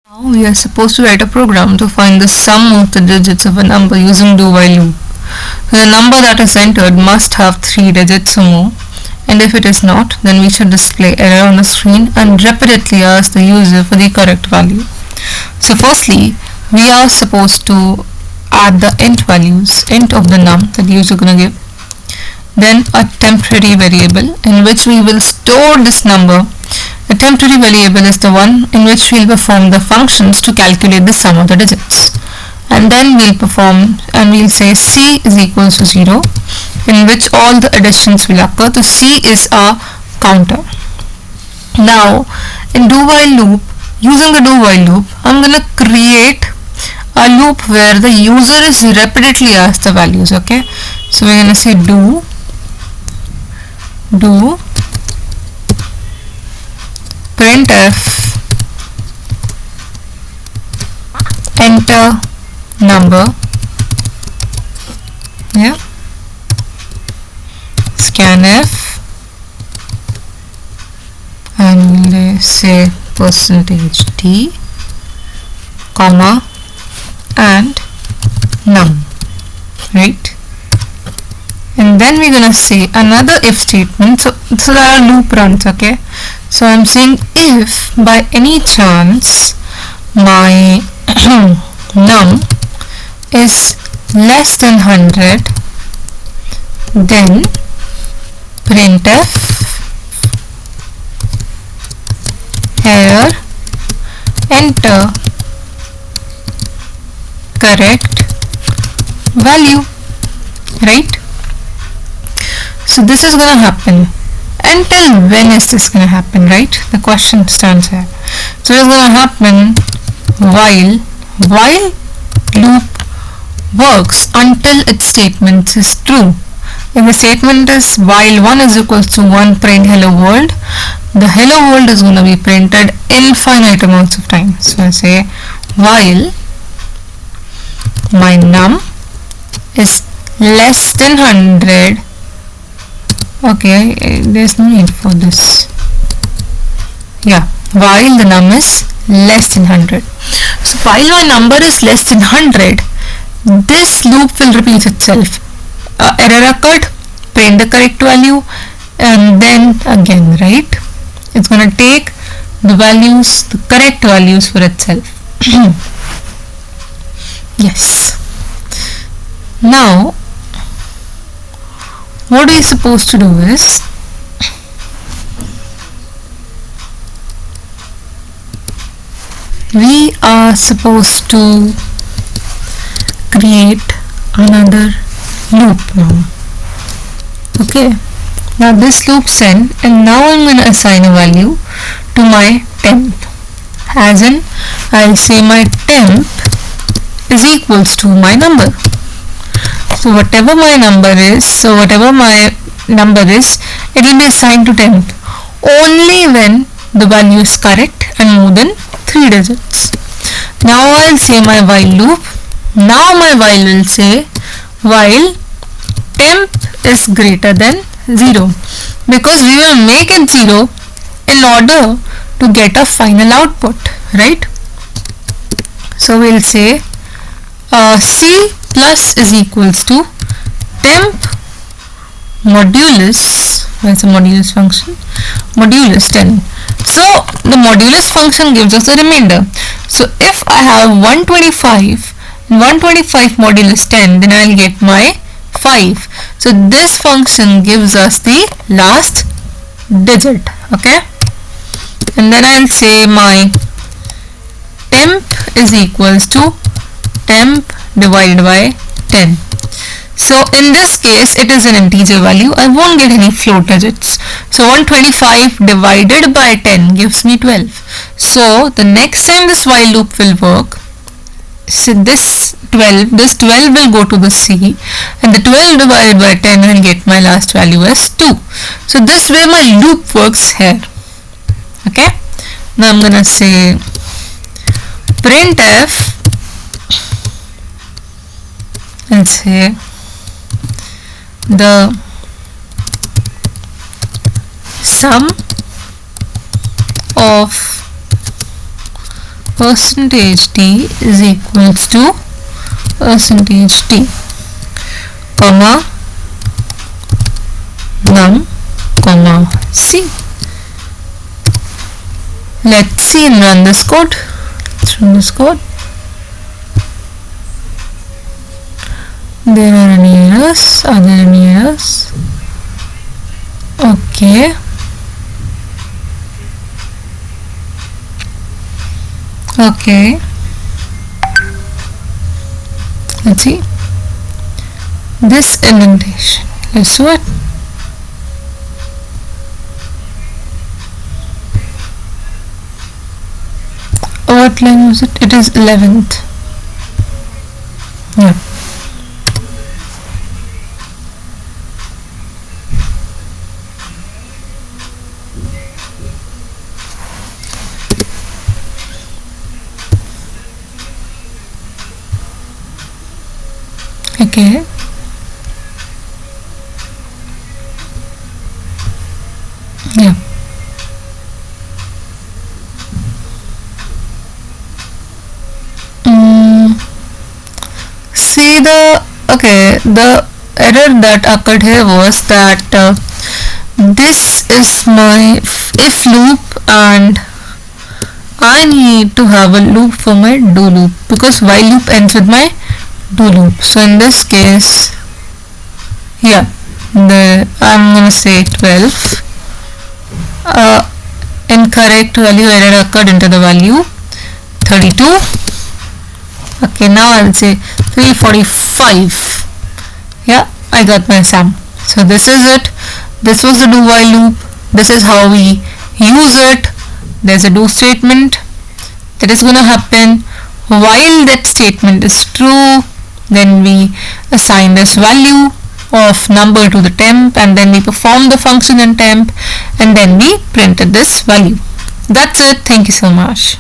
Now we are supposed to write a program to find the sum of the digits of a number using do-while loop. So the number that is entered must have 3 digits or more, and if it is not, then we should display error on the screen and repeatedly ask the user for the correct value. So firstly, we are supposed to add the int values, int of the num that the user gonna give, then a temporary variable in which we will store this number. The temporary variable is the one in which we'll perform the functions to calculate the sum of the digits. And then we'll perform and we'll say c is equals to 0, in which all the additions will occur. So c is our counter. Now in do-while loop, using the do-while loop, I'm going to create a loop where the user is repeatedly asked the values. Okay, so we're going to say do printf enter number, yeah, scanf, and we'll say %d, comma, and num, right? And then we're gonna say another if statement, so that our loop runs. Okay, so I'm saying if by any chance my num is less than 100, then printf error enter correct value, right? So this is going to happen. Until when is this going to happen, right? The question stands here. So it's going to happen while loop works until its statement is true. If the statement is while 1 is equals to 1 print hello world, the hello world is going to be printed infinite amounts of time. So I say while my num is less than 100. Okay, there's no need for this. Yeah, while the num is less than 100. So while my number is less than 100, this loop will repeat itself. Error occurred, print the correct value, and then again, right? It's going to take the values, the correct values for itself. Yes. Now what we are supposed to do is we are supposed to create another loop now. Okay, now this loop's end, and now I'm going to assign a value to my temp, as in I'll say my temp is equals to my number. So whatever my number is, it will be assigned to temp only when the value is correct and more than 3 digits. Now I'll say my while loop. Now my while will say while temp is greater than 0, because we will make it 0 in order to get a final output, right? So we'll say c plus is equals to temp modulus, what's the modulus function? Modulus 10. So the modulus function gives us the remainder. So if I have 125 and 125 modulus 10, then I'll get my 5. So this function gives us the last digit. Okay, and then I'll say my temp is equals to temp divided by 10. So in this case it is an integer value. I won't get any float digits. So 125 divided by 10 gives me 12. So the next time this while loop will work, so this 12 will go to the c, and the 12 divided by 10 will get my last value as 2. So this way my loop works here. Okay, now I'm gonna say printf and say the sum of percentage t is equals to percentage t, comma num, comma c. Let's see and run this code. Let's run this code. There are any errors? Are there any errors? Okay. Okay. Let's see. This indentation. Let's do it. What line was it? It is 11th. Yeah. Okay. Yeah. See the error that occurred here was that this is my if loop and I need to have a loop for my do loop because while loop ends with my do loop. So in this case, yeah, I'm gonna say 12. Incorrect value error occurred into the value 32. Okay, now I'll say 345. Yeah, I got my sum. So this is it. This was the do while loop. This is how we use it. There's a do statement that is gonna happen. While that statement is true, then we assign this value of number to the temp, and then we perform the function in temp, and then we printed this value. That's it. Thank you so much.